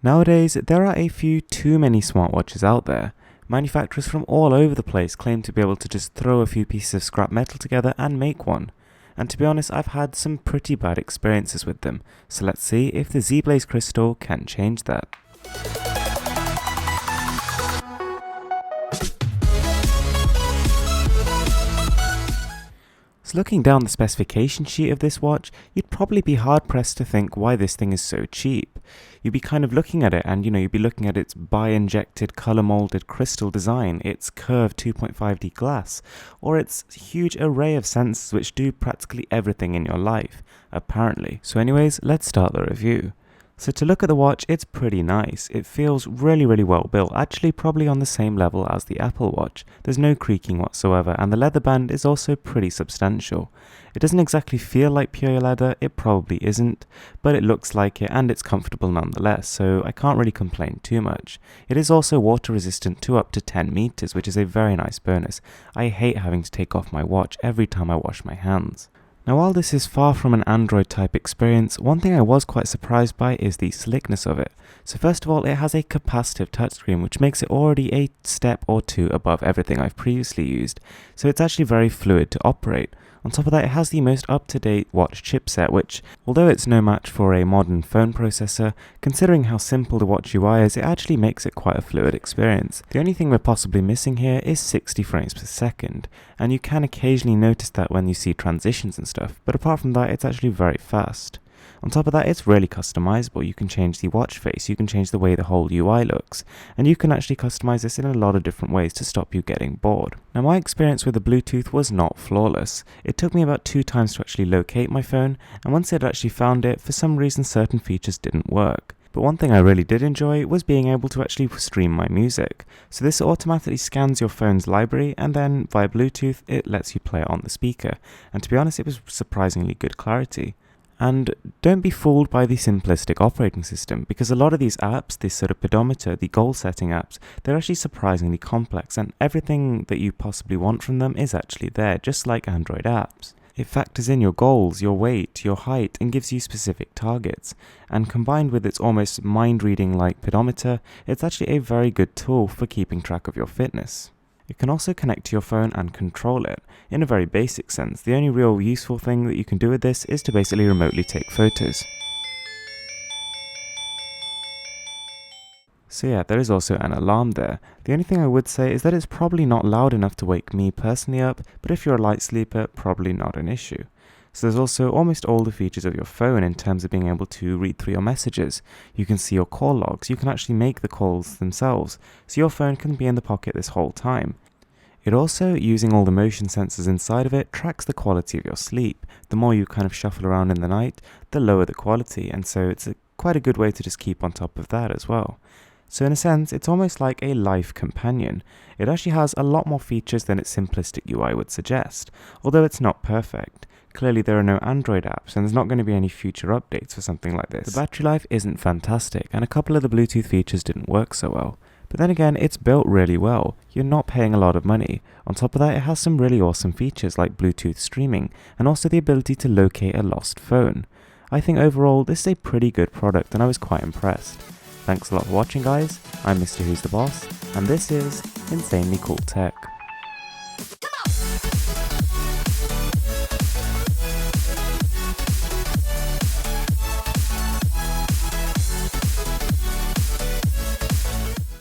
Nowadays, there are a few too many smartwatches out there. Manufacturers from all over the place claim to be able to just throw a few pieces of scrap metal together and make one. And to be honest, I've had some pretty bad experiences with them, so let's see if the Zeblaze crystal can change that. So looking down the specification sheet of this watch, you'd probably be hard pressed to think why this thing is so cheap. You'd be kind of looking at it and you'd be looking at its bi-injected color molded crystal design, its curved 2.5D glass, or its huge array of sensors which do practically everything in your life, apparently. So anyways, let's start the review. So to look at the watch, it's pretty nice. It feels really well built, actually probably on the same level as the Apple Watch. There's no creaking whatsoever, and the leather band is also pretty substantial. It doesn't exactly feel like pure leather, it probably isn't, but it looks like it and it's comfortable nonetheless, so I can't really complain too much. It is also water resistant to up to 10 meters, which is a very nice bonus. I hate having to take off my watch every time I wash my hands. Now while this is far from an Android type experience, one thing I was quite surprised by is the slickness of it. So first of all, it has a capacitive touchscreen which makes it already a step or two above everything I've previously used, so it's actually very fluid to operate. On top of that, it has the most up-to-date watch chipset which, although it's no match for a modern phone processor, considering how simple the watch UI is, it actually makes it quite a fluid experience. The only thing we're possibly missing here is 60 frames per second, and you can occasionally notice that when you see transitions and stuff, but apart from that, it's actually very fast. On top of that, it's really customizable. You can change the watch face, you can change the way the whole UI looks, and you can actually customize this in a lot of different ways to stop you getting bored. Now my experience with the Bluetooth was not flawless. It took me about 2 times to actually locate my phone, and once I'd actually found it, for some reason certain features didn't work. But one thing I really did enjoy was being able to actually stream my music. So this automatically scans your phone's library and then via Bluetooth it lets you play it on the speaker. And to be honest, it was surprisingly good clarity. And don't be fooled by the simplistic operating system, because a lot of these apps, this sort of pedometer, the goal setting apps, they're actually surprisingly complex, and everything that you possibly want from them is actually there, just like Android apps. It factors in your goals, your weight, your height, and gives you specific targets. And combined with its almost mind-reading like pedometer, it's actually a very good tool for keeping track of your fitness. It can also connect to your phone and control it. In a very basic sense, the only real useful thing that you can do with this is to basically remotely take photos. So yeah, there is also an alarm there. The only thing I would say is that it's probably not loud enough to wake me personally up, but if you're a light sleeper, probably not an issue. So there's also almost all the features of your phone in terms of being able to read through your messages. You can see your call logs, you can actually make the calls themselves, so your phone can be in the pocket this whole time. It also, using all the motion sensors inside of it, tracks the quality of your sleep. The more you kind of shuffle around in the night, the lower the quality, and so it's quite a good way to just keep on top of that as well. So in a sense, it's almost like a life companion. It actually has a lot more features than its simplistic UI would suggest, although it's not perfect. Clearly there are no Android apps, and there's not going to be any future updates for something like this. The battery life isn't fantastic, and a couple of the Bluetooth features didn't work so well. But then again, it's built really well. You're not paying a lot of money. On top of that, it has some really awesome features like Bluetooth streaming, and also the ability to locate a lost phone. I think overall, this is a pretty good product, and I was quite impressed. Thanks a lot for watching, guys. I'm Mr. Who's the Boss, and this is Insanely Cool Tech.